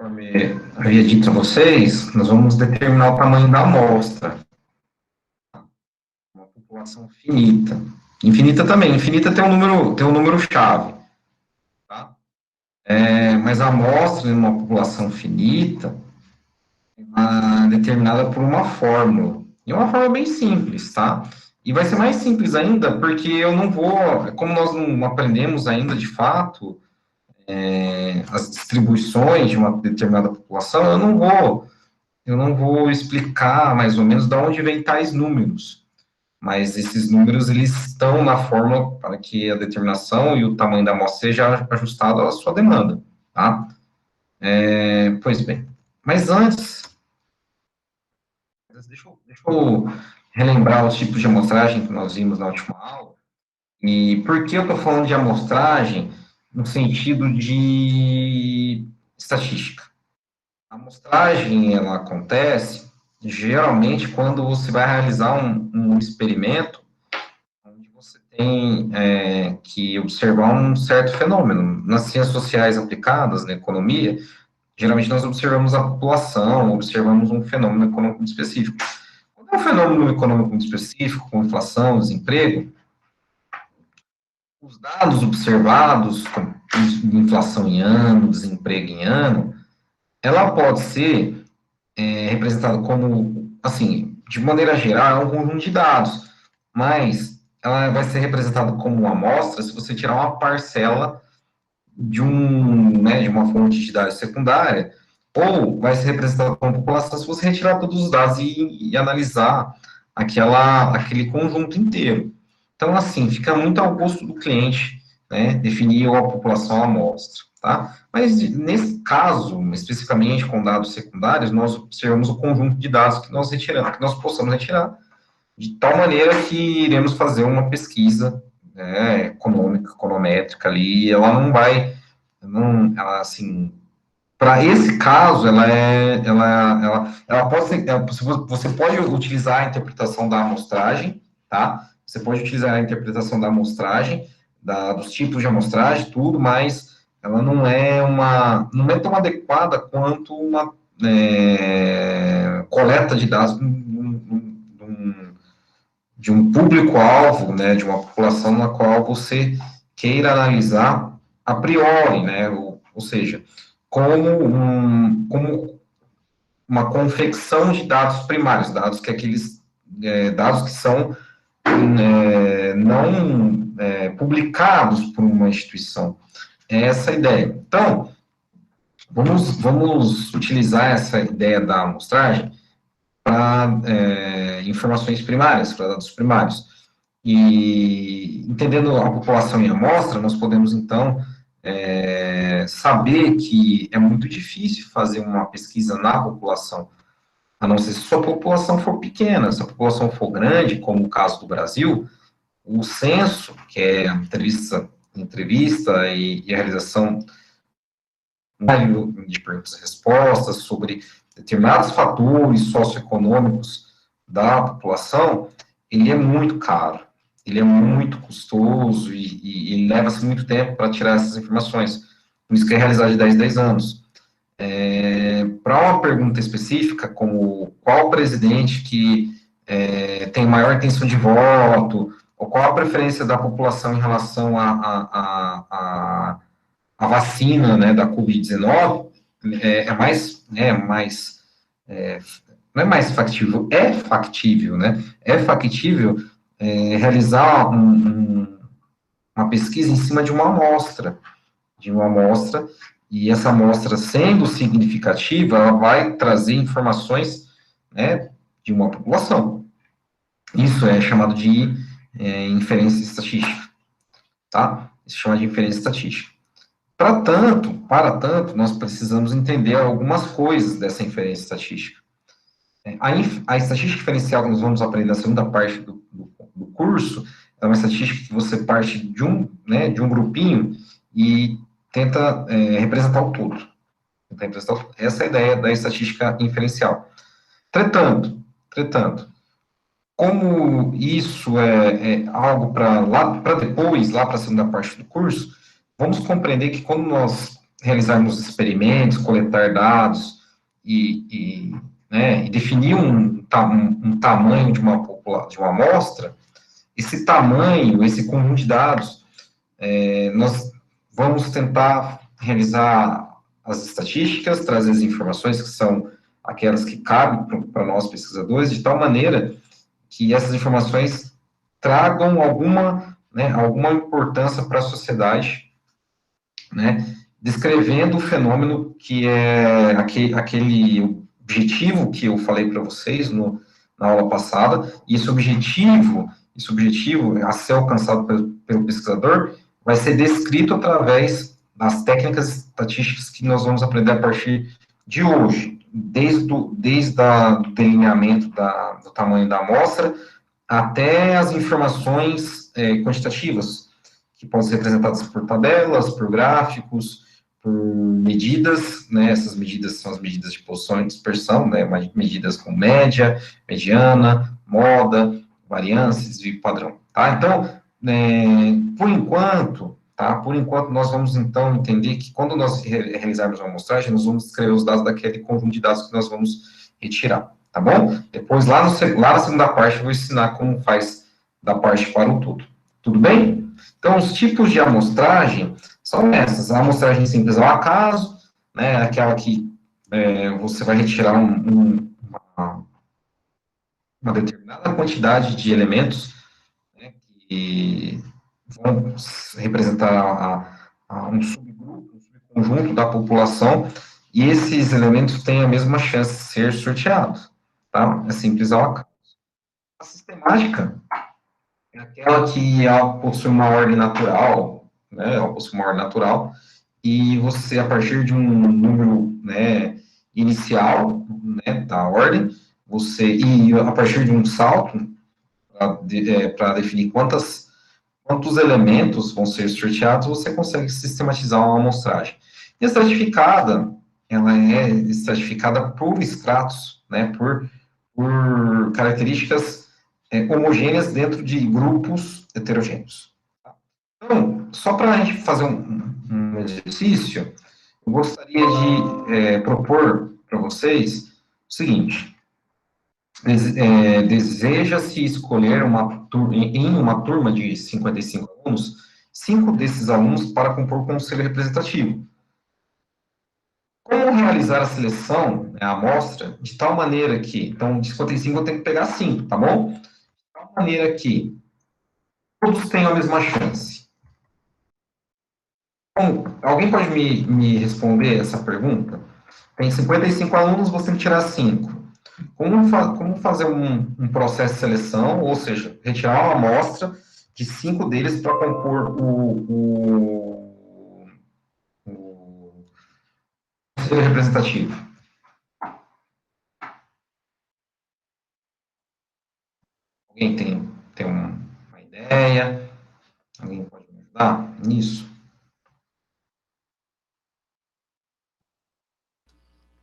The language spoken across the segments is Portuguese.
Conforme eu havia dito a vocês, nós vamos determinar o tamanho da amostra. Uma população finita. Infinita também. Infinita tem um número chave. Tá? Mas a amostra de uma população finita é determinada por uma fórmula. E é uma fórmula bem simples, tá? E vai ser mais simples ainda, porque eu não vou, como nós não aprendemos ainda de fato as distribuições de uma determinada população, eu não vou explicar mais ou menos de onde vem tais números, mas esses números eles estão na fórmula para que a determinação e o tamanho da amostra seja ajustado à sua demanda, tá? Pois bem, mas antes, deixa eu relembrar os tipos de amostragem que nós vimos na última aula, e por que eu estou falando de amostragem no sentido de estatística. A amostragem, ela acontece geralmente quando você vai realizar um experimento onde você tem que observar um certo fenômeno. Nas ciências sociais aplicadas, na economia, geralmente nós observamos a população, observamos um fenômeno econômico muito específico. Quando é um fenômeno econômico muito específico, como inflação, desemprego, os dados observados, como inflação em ano, desemprego em ano, ela pode ser representado como, assim, de maneira geral, é um conjunto de dados, mas ela vai ser representada como uma amostra se você tirar uma parcela de uma fonte de dados secundária, ou vai ser representada como população se você retirar todos os dados e analisar aquele conjunto inteiro. Então, assim, fica muito ao gosto do cliente, né, definir a população amostra, tá? Mas, nesse caso, especificamente com dados secundários, nós observamos o conjunto de dados que nós retiramos, que nós possamos retirar, de tal maneira que iremos fazer uma pesquisa, né, econômica, econométrica ali, e ela não vai, ela, assim, para esse caso, ela pode ser, você pode utilizar a interpretação da amostragem, tá? Você pode utilizar a interpretação da amostragem, dos tipos de amostragem, tudo, mas ela não é tão adequada quanto uma coleta de dados de um público-alvo, né, de uma população na qual você queira analisar a priori, né, ou seja, como uma confecção de dados primários, dados que são não publicados por uma instituição. É essa a ideia. Então, vamos utilizar essa ideia da amostragem para informações primárias, para dados primários. E, entendendo a população em amostra, nós podemos, então, saber que é muito difícil fazer uma pesquisa na população, a não ser se sua população for pequena. Se a população for grande, como o caso do Brasil, o censo, que é a entrevista e a realização de perguntas e respostas sobre determinados fatores socioeconômicos da população, ele é muito caro, ele é muito custoso e ele leva-se muito tempo para tirar essas informações. Por isso que é realizado de 10 em 10 anos. Para uma pergunta específica, como qual presidente que tem maior intenção de voto, ou qual a preferência da população em relação à vacina, né, da Covid-19, não é mais factível, é factível, né? É factível realizar uma pesquisa em cima de uma amostra, e essa amostra, sendo significativa, ela vai trazer informações, né, de uma população. Isso é chamado de inferência estatística, tá? Isso chama de inferência estatística. Para tanto, nós precisamos entender algumas coisas dessa inferência estatística. A estatística diferencial que nós vamos aprender na segunda parte do curso é uma estatística que você parte de um grupinho e tenta representar o todo. Essa é a ideia da estatística inferencial. Entretanto, como isso é algo para depois, lá para a segunda parte do curso, vamos compreender que quando nós realizarmos experimentos, coletar dados né, e definir um tamanho de uma amostra, esse tamanho, esse conjunto de dados, nós vamos tentar realizar as estatísticas, trazer as informações que são aquelas que cabem para nós pesquisadores, de tal maneira que essas informações tragam alguma importância para a sociedade, né, descrevendo o fenômeno que é aquele objetivo que eu falei para vocês na aula passada, e esse objetivo a ser alcançado pelo pesquisador vai ser descrito através das técnicas estatísticas que nós vamos aprender a partir de hoje, desde o delineamento do tamanho da amostra até as informações quantitativas, que podem ser representadas por tabelas, por gráficos, por medidas, né? Essas medidas são as medidas de posição e dispersão, né? Medidas com média, mediana, moda, variância, desvio padrão, tá? Então, por enquanto, tá? Por enquanto, nós vamos, então, entender que quando nós realizarmos uma amostragem, nós vamos escrever os dados daquele conjunto de dados que nós vamos retirar, tá bom? Depois, lá na segunda parte, eu vou ensinar como faz da parte para o todo. Tudo bem? Então, os tipos de amostragem são essas. A amostragem simples ao acaso, né, aquela que você vai retirar uma determinada quantidade de elementos, né, que vão representar um subgrupo, um subconjunto da população, e esses elementos têm a mesma chance de ser sorteados, tá? É simples ao acaso. A sistemática é aquela que ela possui uma ordem natural, né? Ela possui uma ordem natural, e você, a partir de um número, né, inicial, né, da ordem, e a partir de um salto, para definir quantos elementos vão ser sorteados, você consegue sistematizar uma amostragem. E a estratificada, ela é estratificada por estratos, né, por características homogêneas dentro de grupos heterogêneos. Então, só para a gente fazer um exercício, eu gostaria de propor para vocês o seguinte: deseja-se escolher em uma turma de 55 alunos, 5 desses alunos para compor o conselho representativo. Como realizar a seleção, a amostra, de tal maneira que, então, de 55 eu tenho que pegar 5, tá bom? De tal maneira que todos tenham a mesma chance. Bom, alguém pode me responder essa pergunta? Tem 55 alunos, você tem que tirar 5. Como fazer um processo de seleção, ou seja, retirar uma amostra de 5 deles para compor o conselho representativo? Alguém tem uma ideia? Alguém pode me ajudar nisso?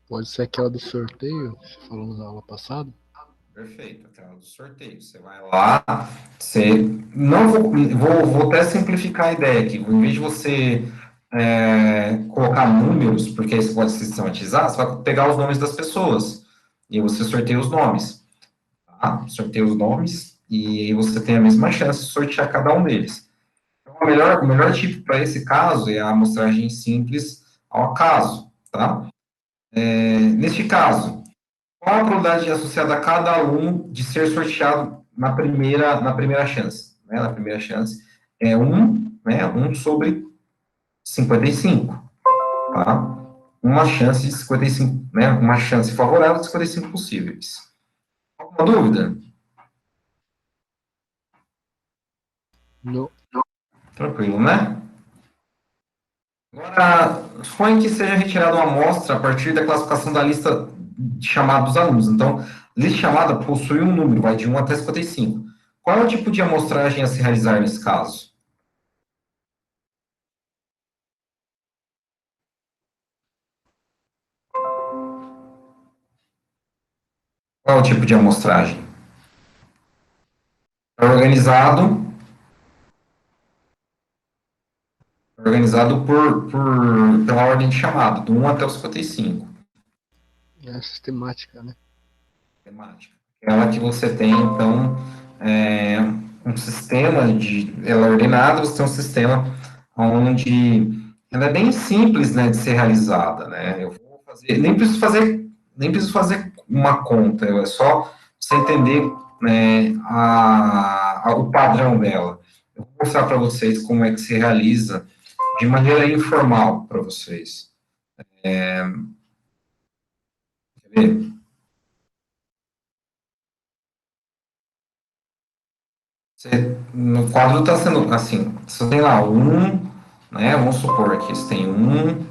Pode ser aquela do sorteio, que você falou na aula passada? Perfeito, aquela do sorteio. Você vai lá, você. Não vou até simplificar a ideia aqui. Em vez de você colocar números, porque aí você pode sistematizar, você vai pegar os nomes das pessoas. E você sorteia os nomes. Tá? Sorteia os nomes e aí você tem a mesma chance de sortear cada um deles. Então, o melhor tipo para esse caso é a amostragem simples ao acaso. Tá? Neste caso, qual a probabilidade associada a cada aluno de ser sorteado na primeira chance? Né? Na primeira chance é 1, né? 1 sobre 55, tá? Uma chance de 55, né? Uma chance favorável de 55 possíveis. Alguma dúvida? Não. Tranquilo, né? Agora, suponha que seja retirada uma amostra a partir da classificação da lista de chamada dos alunos. Então, lista chamada possui um número, vai de 1 até 55. Qual é o tipo de amostragem a se realizar nesse caso? Qual é o tipo de amostragem? É organizado pela ordem de chamada, do 1 até o 55. É sistemática, né? Temática. Ela que você tem, então, um sistema ela é ordenada, você tem um sistema onde ela é bem simples, né, de ser realizada, né? Eu vou fazer, nem preciso fazer uma conta, é só você entender, né, o padrão dela. Eu vou mostrar para vocês como é que se realiza de maneira informal para vocês. Quer ver? No quadro está sendo assim, você tem lá um, né? Vamos supor que você tem um,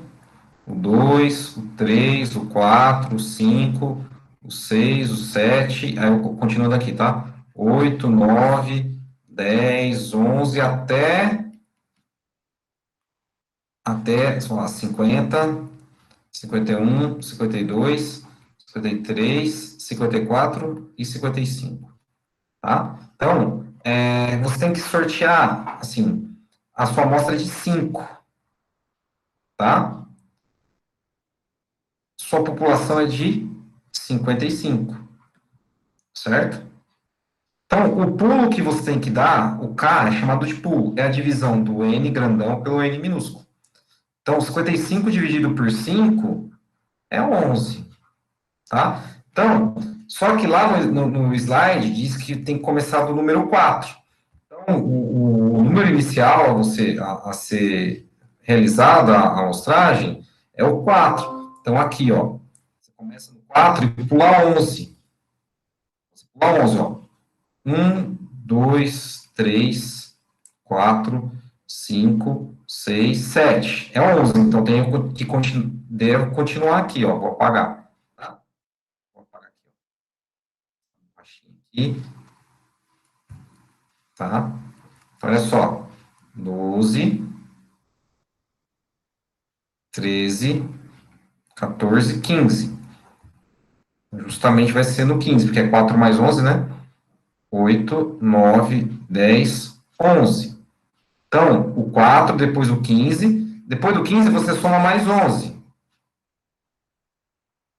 o dois, o três, o quatro, o cinco, o seis, o sete, aí eu continuando aqui, tá? Oito, nove, 10, 11, vamos lá, 50, 51, 52, 53, 54 e 55. Tá? Então, você tem que sortear, assim, a sua amostra de 5, tá? Sua população é de 55, certo? Então, o pulo que você tem que dar, o K é chamado de pulo, é a divisão do N grandão pelo N minúsculo. Então, 55 dividido por 5 é 11, tá? Então, só que lá no slide diz que tem que começar do número 4. Então, o número inicial a ser realizado, a amostragem, é o 4. Então, aqui, ó, você começa no 4 e pula 11. Você pula 11, ó. 1, 2, 3, 4, 5, 6, 7. É 11, então tenho que devo continuar aqui, ó. Vou apagar. Tá? Vou apagar aqui, ó. Aqui, tá? Então, olha só. 12, 13, 14, 15. Justamente vai ser no 15, porque é 4 mais 11, né? 8, 9, 10, 11. Então, o 4, depois o 15. Depois do 15, você soma mais 11.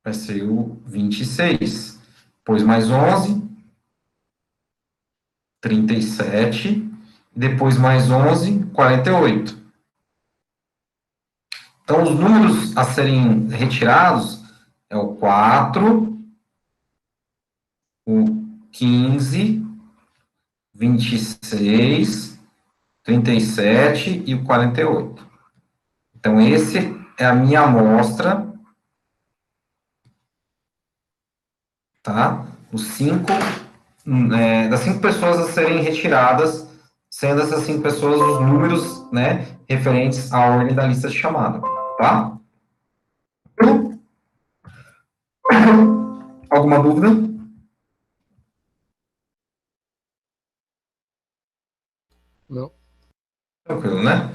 Vai ser o 26. Depois mais 11, 37. Depois mais 11, 48. Então, os números a serem retirados é o 4, o 15, 26, 37 e o 48. Então, esse é a minha amostra, tá? Os cinco, das 5 pessoas a serem retiradas, sendo essas 5 pessoas os números, né, referentes à ordem da lista de chamada, tá? Alguma dúvida? Não. Tranquilo, né?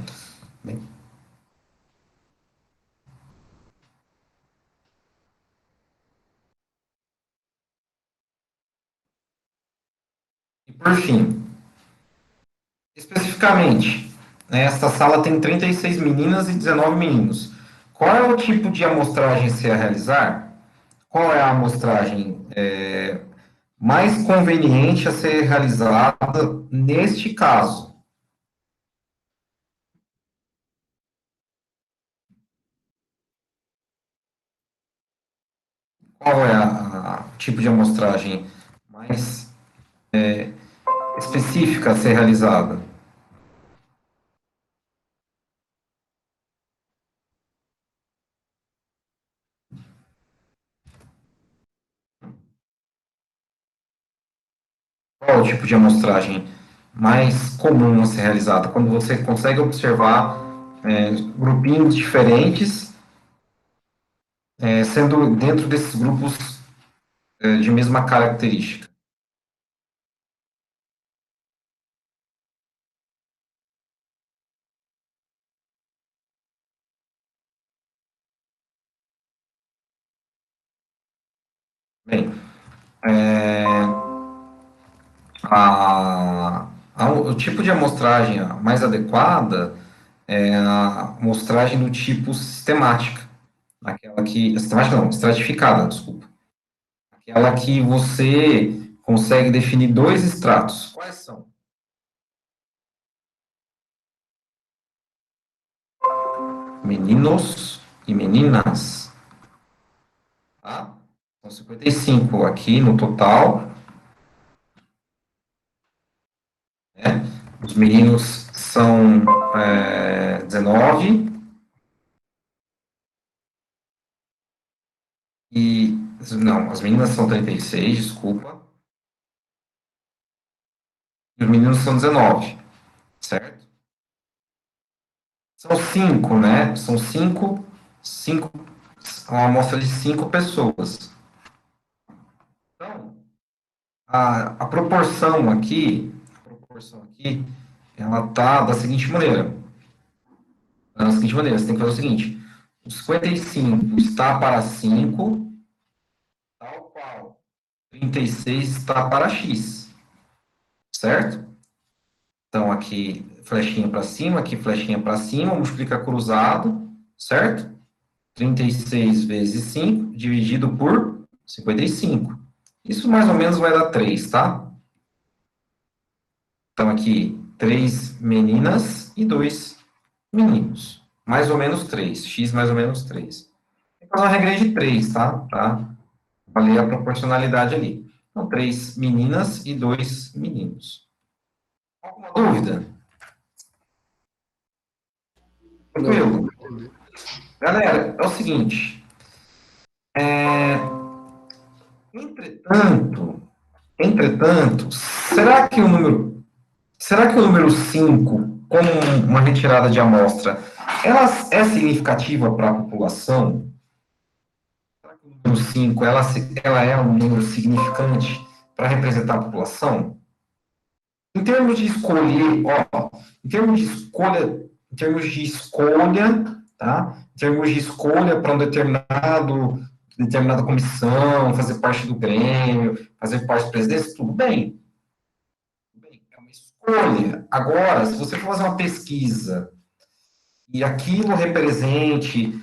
E por fim, especificamente, né, esta sala tem 36 meninas e 19 meninos. Qual é o tipo de amostragem a ser a realizar? Qual é a amostragem mais conveniente a ser realizada neste caso? Qual é o tipo de amostragem mais específica a ser realizada? Qual é o tipo de amostragem mais comum a ser realizada? Quando você consegue observar grupinhos diferentes, sendo dentro desses grupos de mesma característica. Bem, o tipo de amostragem mais adequada é a amostragem do tipo sistemática. Aquela que. Sistemática não, estratificada, desculpa. Aquela que você consegue definir dois estratos. Quais são? Meninos e meninas. Tá? São 55 aqui no total. Né? Os meninos são 19 e não, as meninas são 36, desculpa. E os meninos são 19, certo? São cinco, né? São cinco, uma amostra de 5 pessoas. Então, a proporção aqui, ela tá da seguinte maneira. Da seguinte maneira, você tem que fazer o seguinte: o 55 está para 5, tal qual 36 está para x, certo? Então, aqui, flechinha para cima, aqui, flechinha para cima, multiplica cruzado, certo? 36 vezes 5, dividido por 55. Isso mais ou menos vai dar 3, tá? Então, aqui, 3 meninas e 2 meninos. Mais ou menos 3. X mais ou menos 3. Tem que fazer uma regra de 3, tá? Para valer a proporcionalidade ali. Então, 3 meninas e 2 meninos. Alguma dúvida? Não, Tranquilo. Galera, é o seguinte. Entretanto, será que o número 5, como uma retirada de amostra, ela é significativa para a população? Será que o número 5, ela é um número significante para representar a população? Em termos de escolher, ó, em termos de escolha, tá? Em termos de escolha para determinada comissão, fazer parte do Grêmio, fazer parte da presidência, tudo bem. É uma escolha. Agora, se você for fazer uma pesquisa e aquilo represente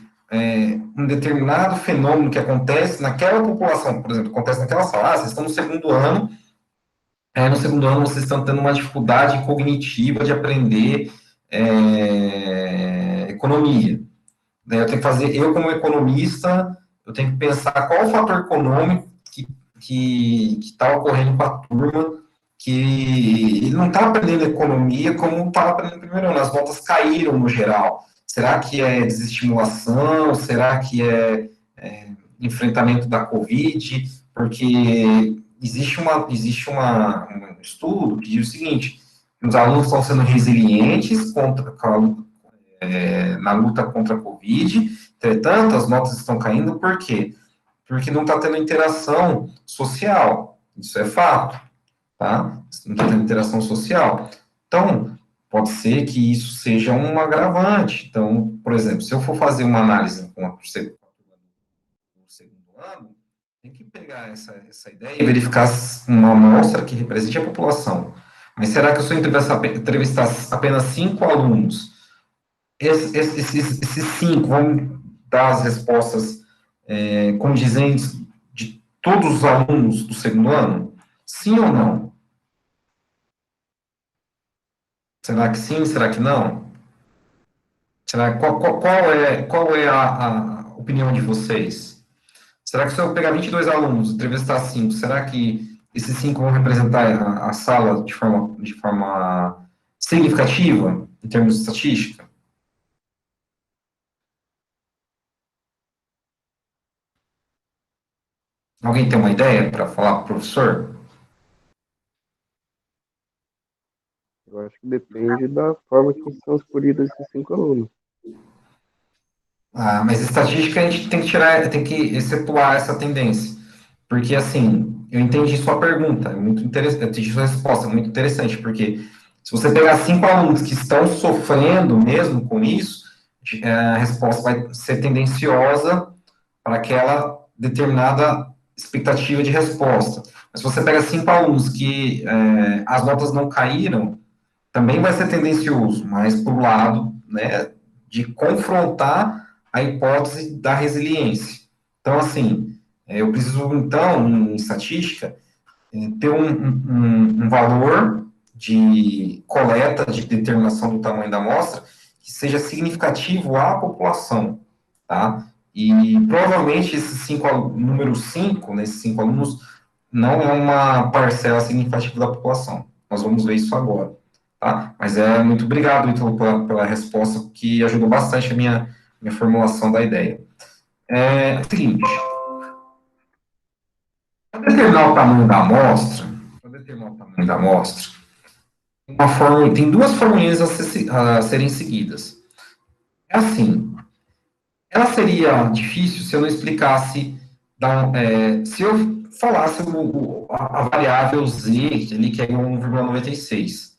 um determinado fenômeno que acontece naquela população, por exemplo, acontece naquela sala, vocês estão no segundo ano, no segundo ano vocês estão tendo uma dificuldade cognitiva de aprender economia. Né? Eu como economista, eu tenho que pensar qual o fator econômico que está ocorrendo com a turma, que ele não está aprendendo economia como estava aprendendo no primeiro ano, as notas caíram no geral. Será que é desestimulação? Será que é enfrentamento da Covid? Porque um estudo que diz o seguinte: os alunos estão sendo resilientes na luta contra a Covid, entretanto, as notas estão caindo por quê? Porque não está tendo interação social, isso é fato, tá? Não está tendo interação social. Então, pode ser que isso seja um agravante. Então, por exemplo, se eu for fazer uma análise com a no segundo ano, tem que pegar essa ideia e verificar uma amostra que represente a população. Mas será que se eu entrevistar apenas 5 alunos, esses 5 vão dar as respostas condizentes de todos os alunos do segundo ano? Sim ou não? Será que sim? Será que não? Qual é a opinião de vocês? Será que se eu pegar 22 alunos, entrevistar 5, será que esses 5 vão representar a sala de forma significativa, em termos de estatística? Alguém tem uma ideia para falar para o professor? Eu acho que depende da forma que são escolhidos esses 5 alunos. Mas estatística a gente tem que tem que excetuar essa tendência. Porque, assim, eu entendi sua pergunta, é muito interessante, eu entendi sua resposta, é muito interessante, porque se você pegar 5 alunos que estão sofrendo mesmo com isso, a resposta vai ser tendenciosa para aquela determinada expectativa de resposta. Mas se você pega 5 alunos que as notas não caíram, também vai ser tendencioso, mas para o lado né, de confrontar a hipótese da resiliência. Então, assim, eu preciso, então, em estatística, ter um valor de coleta, de determinação do tamanho da amostra, que seja significativo à população, tá? E provavelmente esses número 5, né, esses 5 alunos, não é uma parcela significativa da população. Nós vamos ver isso agora, tá? Mas muito obrigado, Ítalo, pela resposta, que ajudou bastante a minha formulação da ideia. É o seguinte, para determinar o tamanho da amostra, tem duas formulinhas a serem seguidas. É assim, ela seria difícil se eu não explicasse, se eu falasse a variável z, ali, que é 1,96.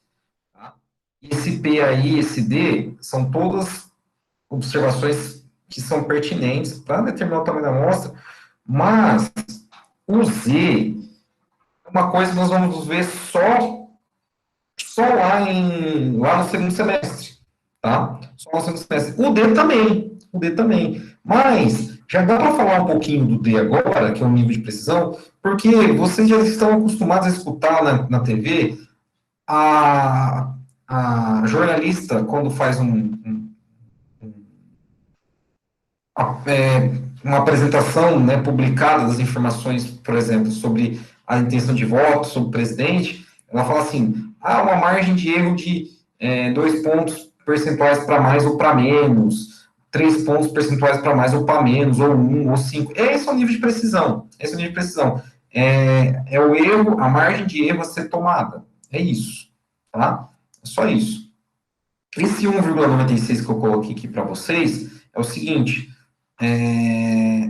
Tá? Esse P aí, esse D, são todas observações que são pertinentes para determinar o tamanho da amostra, mas o Z é uma coisa que nós vamos ver só lá no segundo semestre, tá? Só no segundo semestre. O D também. Mas já dá para falar um pouquinho do D agora, que é o nível de precisão, porque vocês já estão acostumados a escutar na TV a jornalista, quando faz uma apresentação, né, publicada das informações, por exemplo, sobre a intenção de voto, sobre o presidente, ela fala assim, uma margem de erro de 2 pontos percentuais para mais ou para menos, 3 pontos percentuais para mais ou para menos, ou 1 ou 5. Esse é o nível de precisão. Esse é o nível de precisão. É o erro, a margem de erro a ser tomada. É isso. Tá? É só isso. Esse 1,96 que eu coloquei aqui para vocês é o seguinte, é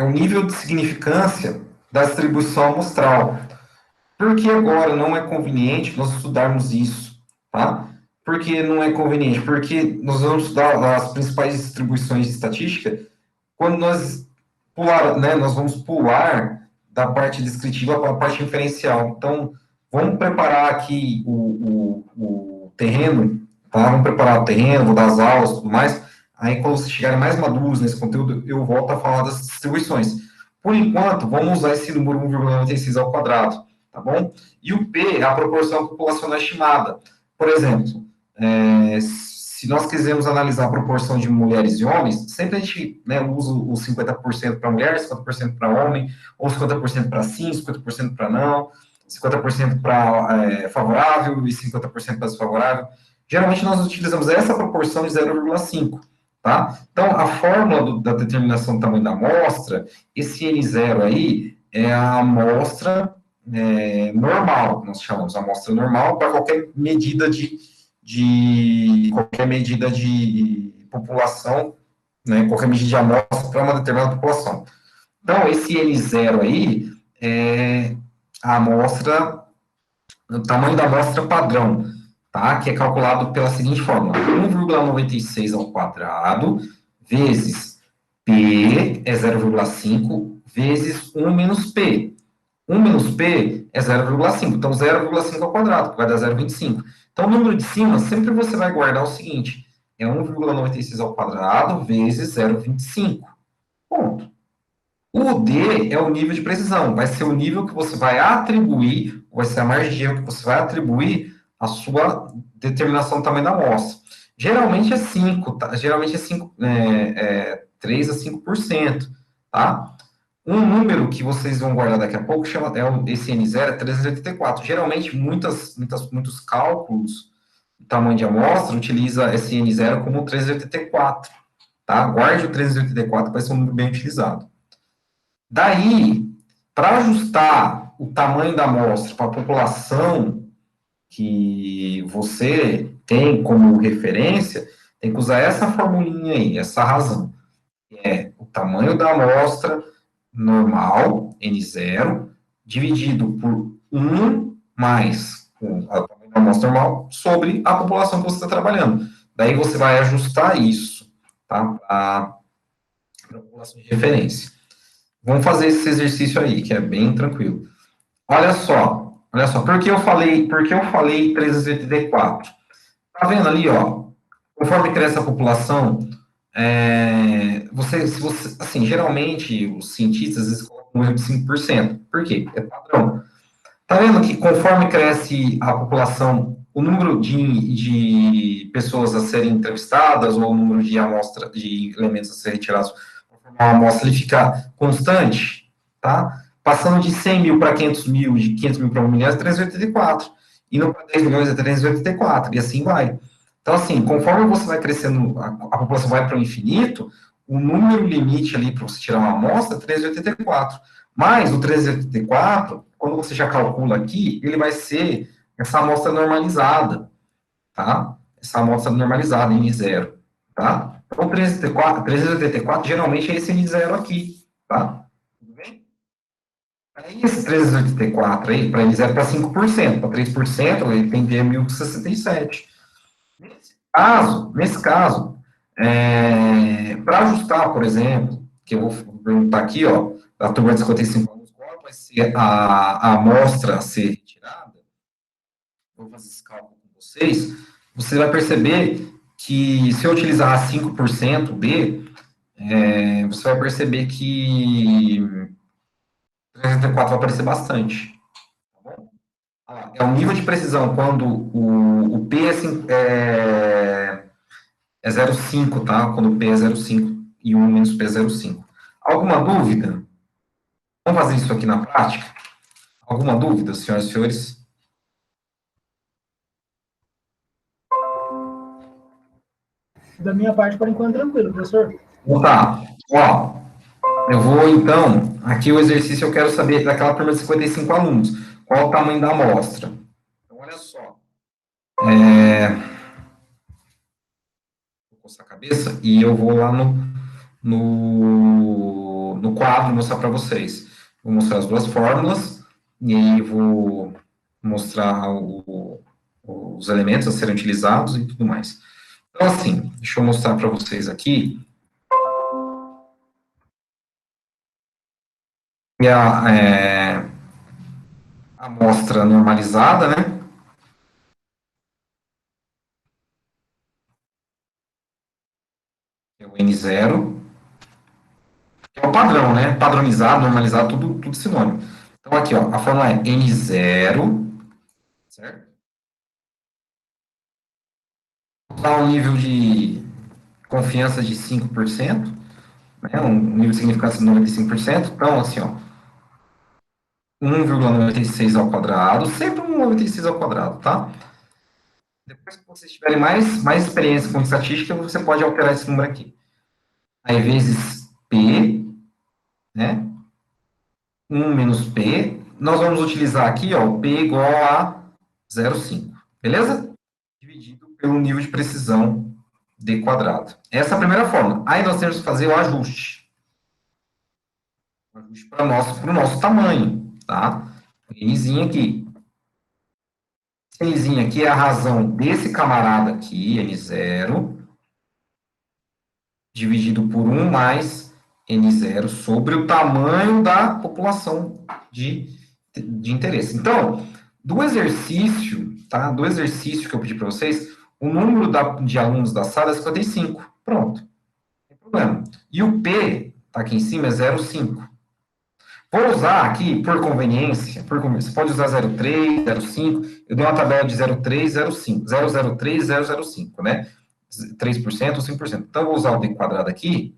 o nível de significância da distribuição amostral. Por que agora não é conveniente nós estudarmos isso, tá? Por que não é conveniente? Porque nós vamos estudar as principais distribuições de estatística quando nós nós vamos pular da parte descritiva para a parte inferencial. Então, vamos preparar aqui o terreno, tá? Vamos preparar o terreno, vou dar as aulas e tudo mais. Aí, quando vocês chegarem mais maduros nesse conteúdo, eu volto a falar das distribuições. Por enquanto, vamos usar esse número 1,96 ao quadrado, tá bom? E o P é a proporção populacional estimada. Por exemplo, se nós quisermos analisar a proporção de mulheres e homens, sempre a gente, né, usa os 50% para mulher, 50% para homem, ou 50% para sim, 50% para não, 50% para favorável e 50% para desfavorável. Geralmente, nós utilizamos essa proporção de 0,5. Tá? Então, a fórmula da determinação do tamanho da amostra, esse N0 aí, é a amostra normal, nós chamamos a amostra normal para qualquer medida de população, né, qualquer medida de amostra para uma determinada população. Então, esse N0 aí é a amostra, o tamanho da amostra padrão, tá? Que é calculado pela seguinte fórmula: 1,96 ao quadrado vezes P é 0,5 vezes 1 menos P. 1 menos P é 0,5, então 0,5 ao quadrado, que vai dar 0,25. Então, o número de cima, sempre você vai guardar o seguinte, é 1,96 ao quadrado vezes 0,25. Ponto. O D é o nível de precisão, vai ser o nível que você vai atribuir, vai ser a margem de erro que você vai atribuir à sua determinação do tamanho da amostra. Geralmente é 5, tá? Geralmente é 3 a 5%, tá? Um número que vocês vão guardar daqui a pouco esse N0 é 384. Geralmente, muitos cálculos do tamanho de amostra utiliza esse N0 como 384, tá? Guarde o 384, vai ser um número bem utilizado. Daí, para ajustar o tamanho da amostra para a população que você tem como referência, tem que usar essa formulinha aí, essa razão. É o tamanho da amostra normal, N0, dividido por 1 mais o tamanho da amostra normal sobre a população que você está trabalhando. Daí você vai ajustar isso, tá? A população de referência. Vamos fazer esse exercício aí, que é bem tranquilo. Olha só, por que eu falei 384? Tá vendo ali, ó? Conforme cresce a população, assim, geralmente os cientistas eles colocam um erro de 5%. Por quê? É padrão. Tá vendo que conforme cresce a população, o número de pessoas a serem entrevistadas ou o número de amostra, de elementos a serem retirados a amostra, ele fica constante, tá? Passando de 100 mil para 500 mil, de 500 mil para 1 milhão é 384. Indo para 10 milhões é 384, e assim vai. Então, assim, conforme você vai crescendo, a população vai para o infinito, o número limite ali para você tirar uma amostra é 384. Mas o 384, quando você já calcula aqui, ele vai ser essa amostra normalizada, tá? Essa amostra normalizada, N0, tá? Então, 384 geralmente é esse N0 aqui, tá? Tudo bem? Aí, esse 384 aí, para N0 para 5%, para 3%, ele tem que ter 1067. Nesse caso, para ajustar, por exemplo, que eu vou perguntar aqui, ó, da turma de 55 alunos, qual vai ser a amostra a ser retirada, vou fazer esse cálculo com vocês, você vai perceber que se eu utilizar 5% B, você vai perceber que 304 vai aparecer bastante. Tá bom? É o nível de precisão quando o P é 0,5, tá? Quando o P é 0,5 e 1 menos P é 0,5. Alguma dúvida? Vamos fazer isso aqui na prática? Alguma dúvida, senhoras e senhores? Da minha parte, por enquanto, tranquilo, professor. Então tá. Ó, eu vou, então, aqui o exercício eu quero saber daquela turma de 55 alunos. Qual o tamanho da amostra? Então, olha só. Vou coçar a cabeça e eu vou lá no quadro mostrar para vocês. Vou mostrar as duas fórmulas e aí vou mostrar os elementos a serem utilizados e tudo mais. Então, assim, deixa eu mostrar para vocês aqui. E a amostra normalizada, né? É o N0. Que é o padrão, né? Padronizado, normalizado, tudo sinônimo. Então, aqui, ó, a fórmula é N0, certo? Dá um nível de confiança de 5%, né? Um nível de significância de 95%. Então, assim, ó, 1,96 ao quadrado, sempre 1,96 ao quadrado, tá? Depois que vocês tiverem mais experiência com estatística, você pode alterar esse número aqui. Aí, vezes P, né? 1 menos P. Nós vamos utilizar aqui, ó, o P igual a 0,5, beleza? Dividido pelo nível de precisão D quadrado. Essa é a primeira fórmula. Aí nós temos que fazer o ajuste. O ajuste para o nosso tamanho, tá? Nzinho aqui. Nzinho aqui é a razão desse camarada aqui, N0, dividido por 1 mais N0 sobre o tamanho da população de interesse. Então, do exercício, tá? Do exercício que eu pedi para vocês, o número de alunos da sala é 55. Pronto. Não tem problema. E o P, tá aqui em cima, é 0,5. Vou usar aqui, por conveniência, você pode usar 0,3, 0,5, eu dei uma tabela de 0,3, 0,5, 0,03, 0,05, né? 3% ou 5%. Então, eu vou usar o D quadrado aqui,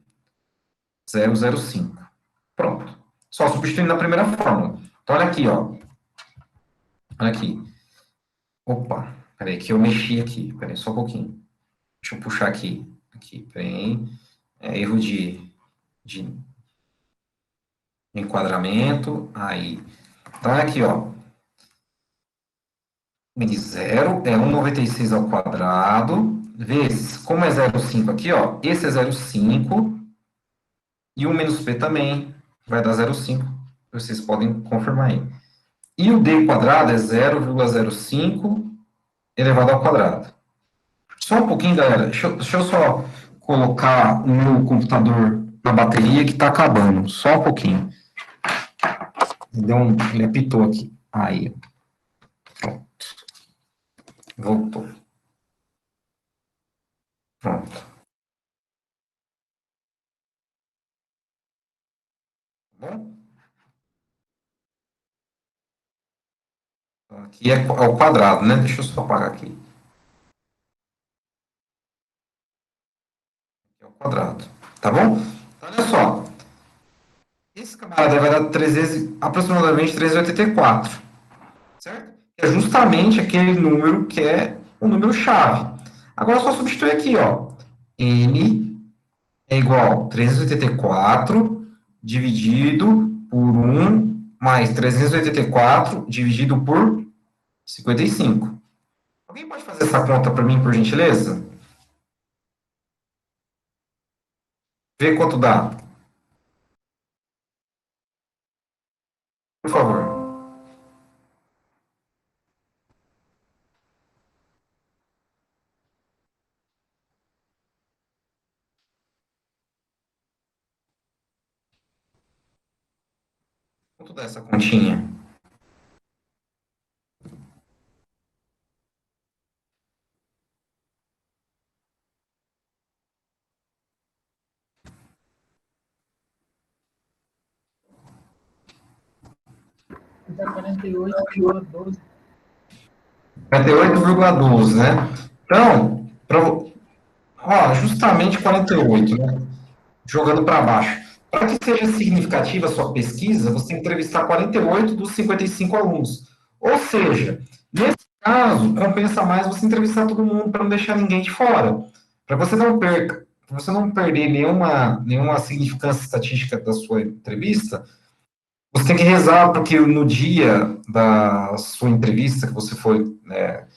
0,05. Pronto. Só substituindo na primeira fórmula. Então, olha aqui, ó. Olha aqui. Opa, peraí, que eu mexi aqui. Peraí, só um pouquinho. Deixa eu puxar aqui. Aqui, peraí. Erro de enquadramento. Aí. Então, é aqui, ó. N0 é 1,96 ao quadrado, vezes, como é 0,5 aqui, ó, esse é 0,5, e o menos P também vai dar 0,5. Vocês podem confirmar aí. E o D quadrado é 0,05 elevado ao quadrado. Só um pouquinho, galera. Deixa eu só colocar o meu computador na bateria que está acabando. Só um pouquinho. Ele apitou aqui. Aí. Pronto. Voltou. Pronto. Tá bom? Então, aqui é o quadrado, né? Deixa eu só apagar aqui. Aqui é o quadrado. Tá bom? Então, olha só. Esse camarada vai dar aproximadamente 384. Certo? É justamente aquele número que é o número chave. Agora, só substituir aqui, ó. N é igual a 384 dividido por 1 mais 384 dividido por 55. Alguém pode fazer essa conta para mim, por gentileza? Vê quanto dá, por favor. Quanto dá essa continha? Dá 48,12. 48,12, né? Então, justamente 48, né? Jogando para baixo. Para que seja significativa a sua pesquisa, você tem que entrevistar 48 dos 55 alunos. Ou seja, nesse caso, compensa mais você entrevistar todo mundo para não deixar ninguém de fora. Para você não perder nenhuma significância estatística da sua entrevista, você tem que rezar porque no dia da sua entrevista, que você foi, né,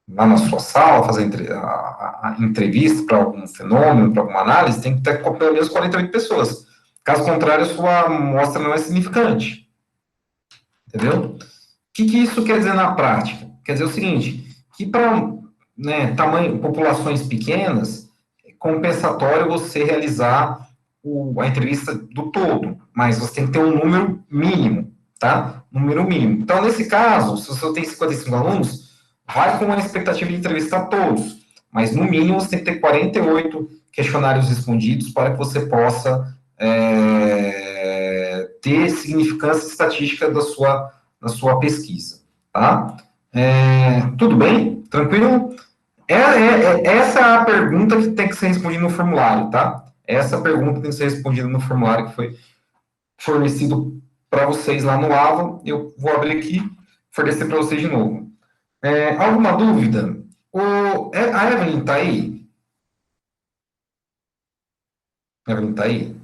lá na sua sala, fazer a entrevista para algum fenômeno, para alguma análise, tem que ter pelo menos 48 pessoas. Caso contrário, a sua amostra não é significante. Entendeu? O que isso quer dizer na prática? Quer dizer o seguinte, que para, né, populações pequenas, é compensatório você realizar a entrevista do todo, mas você tem que ter um número mínimo, tá? Número mínimo. Então, nesse caso, se você tem 55 alunos, vai com a expectativa de entrevistar todos, mas no mínimo você tem que ter 48 questionários respondidos para que você possa ter significância estatística da sua pesquisa, tá? Tudo bem? Tranquilo? Essa é a pergunta que tem que ser respondida no formulário, tá? Essa pergunta tem que ser respondida no formulário que foi fornecido para vocês lá no AVA. Eu vou abrir aqui, fornecer para vocês de novo. Alguma dúvida? A Evelyn está aí? Evelyn está aí?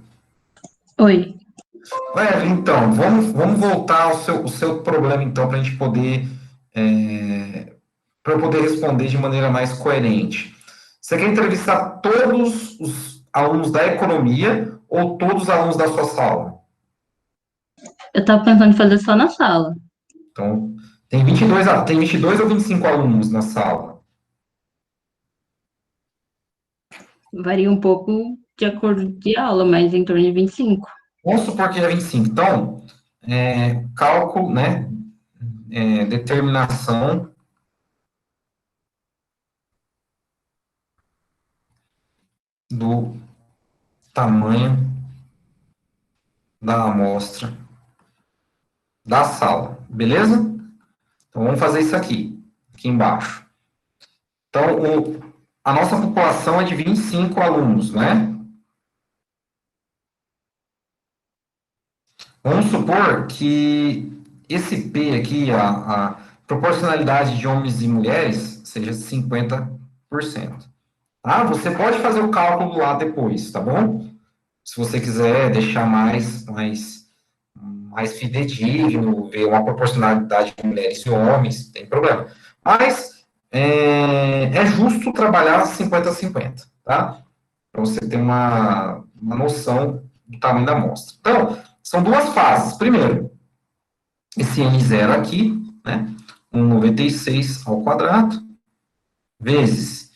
Oi. Então, vamos voltar ao seu problema, então, para a gente poder, para eu poder responder de maneira mais coerente. Você quer entrevistar todos os alunos da economia ou todos os alunos da sua sala? Eu tava pensando em fazer só na sala. Então, tem 22 ou 25 alunos na sala? Varia um pouco de acordo de aula, mas em torno de 25. Vamos supor que é 25. Então, cálculo, né? Determinação do tamanho da amostra da sala, beleza? Então, vamos fazer isso aqui embaixo. Então, a nossa população é de 25 alunos, né? Vamos supor que esse P aqui, a proporcionalidade de homens e mulheres, seja 50%. Tá? Você pode fazer o cálculo lá depois, tá bom? Se você quiser deixar mais fidedigno, ver uma proporcionalidade de mulheres e homens, tem problema. Mas é justo trabalhar 50-50, tá? Para você ter uma noção do tamanho da amostra. Então, são duas fases. Primeiro, esse N0 aqui, né? 1,96 ao quadrado, vezes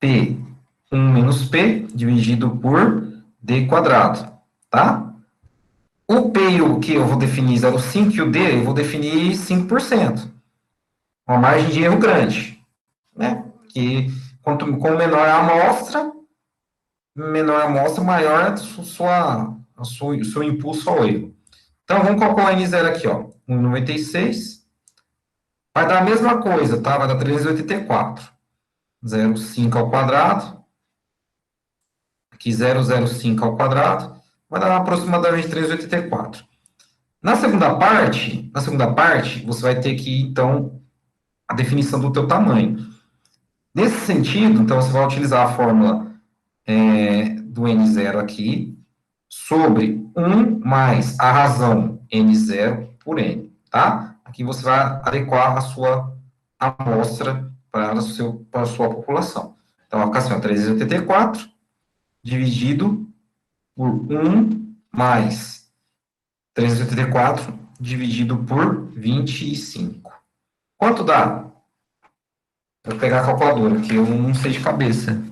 P1 menos P, dividido por D quadrado, tá? O P e o que eu vou definir 0,5 e o D eu vou definir 5%. Uma margem de erro grande, né? Que com menor a amostra, maior o seu impulso ao erro. Então, vamos calcular N0 aqui, ó. 1,96. Vai dar a mesma coisa, tá? Vai dar 384. 0,5 ao quadrado. Aqui, 0,05 ao quadrado. Vai dar aproximadamente 384. Na segunda parte, você vai ter que, então, a definição do teu tamanho. Nesse sentido, então, você vai utilizar a fórmula do N0 aqui, sobre 1 mais a razão N0 por N, tá? Aqui você vai adequar a sua amostra para a sua população. Então, vai ficar assim, ó, 384 dividido por 1 mais 384 dividido por 25. Quanto dá? Vou pegar a calculadora, que eu não sei de cabeça.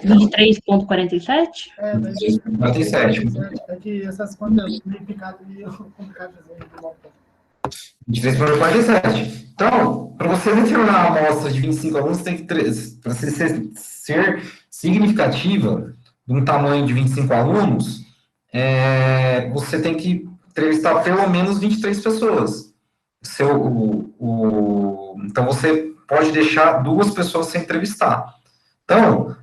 $23,47? É, mas 47. é que essas contas unificadas e complicadas de montar. 23,47. Então, para você selecionar a amostra de 25 alunos, tem que para você ser significativa, de um tamanho de 25 alunos, você tem que entrevistar pelo menos 23 pessoas. Então, você pode deixar 2 pessoas sem entrevistar. Então,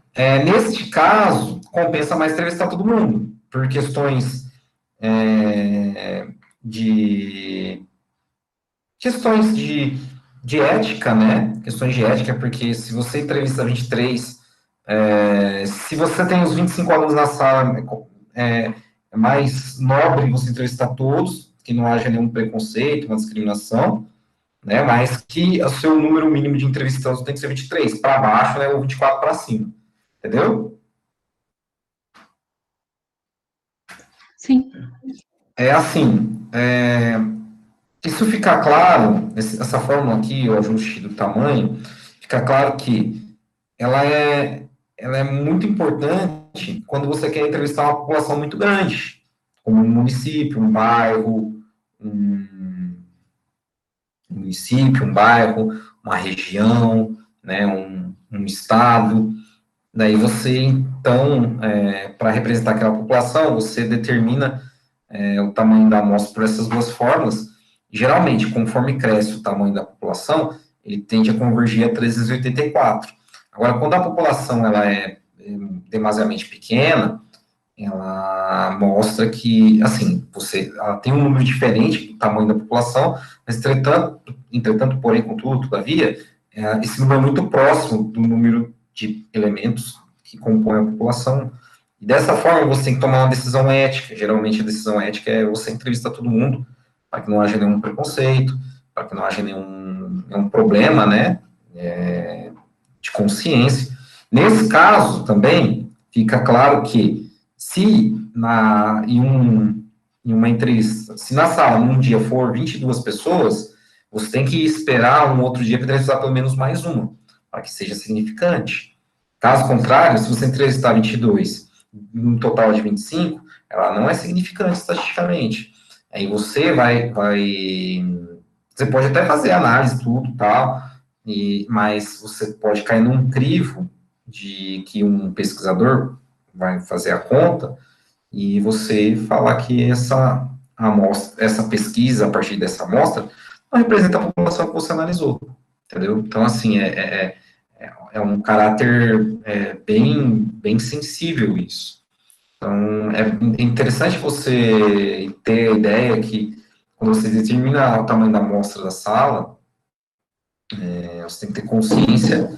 neste caso, compensa mais entrevistar todo mundo, por questões de de ética, né? Questões de ética, porque se você entrevista 23, se você tem os 25 alunos na sala, é mais nobre você entrevistar todos, que não haja nenhum preconceito, uma discriminação, né? Mas que o seu número mínimo de entrevistados tem que ser 23 para baixo, né? Ou 24 para cima. Entendeu? Sim. É assim, isso fica claro, essa fórmula aqui, o ajuste do tamanho, fica claro que ela é muito importante quando você quer entrevistar uma população muito grande, como um município, um bairro, um bairro, uma região, né, um estado. Daí você, então, para representar aquela população, você determina o tamanho da amostra por essas 2 formas. Geralmente, conforme cresce o tamanho da população, ele tende a convergir a 384. Agora, quando a população ela é demasiadamente pequena, ela mostra que, assim, ela tem um número diferente do tamanho da população, mas, entretanto porém, contudo, todavia, esse número é muito próximo do número de elementos que compõem a população. E dessa forma, você tem que tomar uma decisão ética. Geralmente, a decisão ética é você entrevistar todo mundo, para que não haja nenhum preconceito, para que não haja nenhum problema, né, de consciência. Nesse caso, também, fica claro que se em uma entrevista, se na sala, num dia, for 22 pessoas, você tem que esperar um outro dia para entrevistar pelo menos mais uma, para que seja significante. Caso contrário, se você entrevistar 22, um total de 25, ela não é significante estatisticamente. Aí você você pode até fazer análise, tudo, tal, mas você pode cair num crivo de que um pesquisador vai fazer a conta e você falar que essa pesquisa, a partir dessa amostra, não representa a população que você analisou, entendeu? Então, assim, é um caráter bem sensível isso. Então, é interessante você ter a ideia que, quando você determina o tamanho da amostra da sala, você tem que ter consciência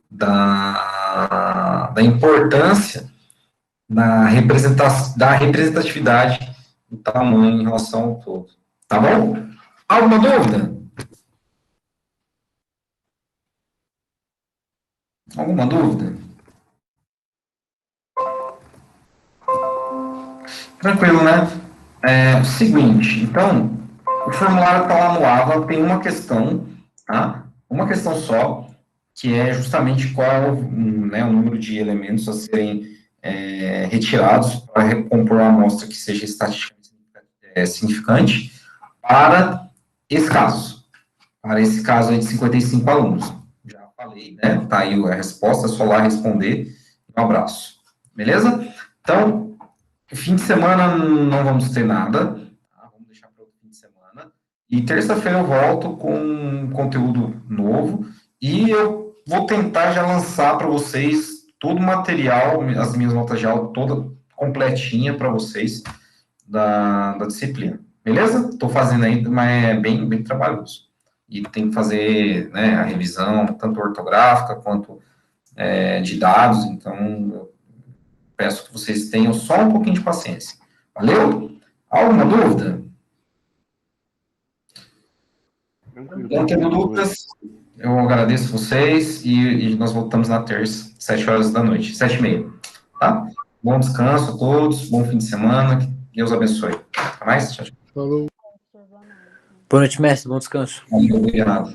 da importância da representatividade do tamanho em relação ao todo. Tá bom? Alguma dúvida? Alguma dúvida? Tranquilo, né? Seguinte, então, o formulário está lá no AVA, tem uma questão, tá? Uma questão só, que é justamente qual é o número de elementos a serem retirados para recompor uma amostra que seja estatisticamente significante para esse caso. Para esse caso aí de 55 alunos. Já falei, né? Tá aí a resposta, é só lá responder. Um abraço. Beleza? Então, fim de semana não vamos ter nada, tá? Vamos deixar para o fim de semana. E terça-feira eu volto com um conteúdo novo e eu vou tentar já lançar para vocês todo o material, as minhas notas de aula toda completinha para vocês da disciplina. Beleza? Estou fazendo ainda, mas é bem trabalhoso. E tem que fazer, né, a revisão, tanto ortográfica quanto de dados, então eu peço que vocês tenham só um pouquinho de paciência. Valeu? Alguma dúvida? Não tendo dúvidas, eu agradeço vocês e nós voltamos na terça, 7 horas da noite, 7h30, tá? Bom descanso a todos, bom fim de semana, que Deus abençoe. Até mais? Tchau, tchau. Falou. Boa noite, mestre. Bom descanso. Obrigado.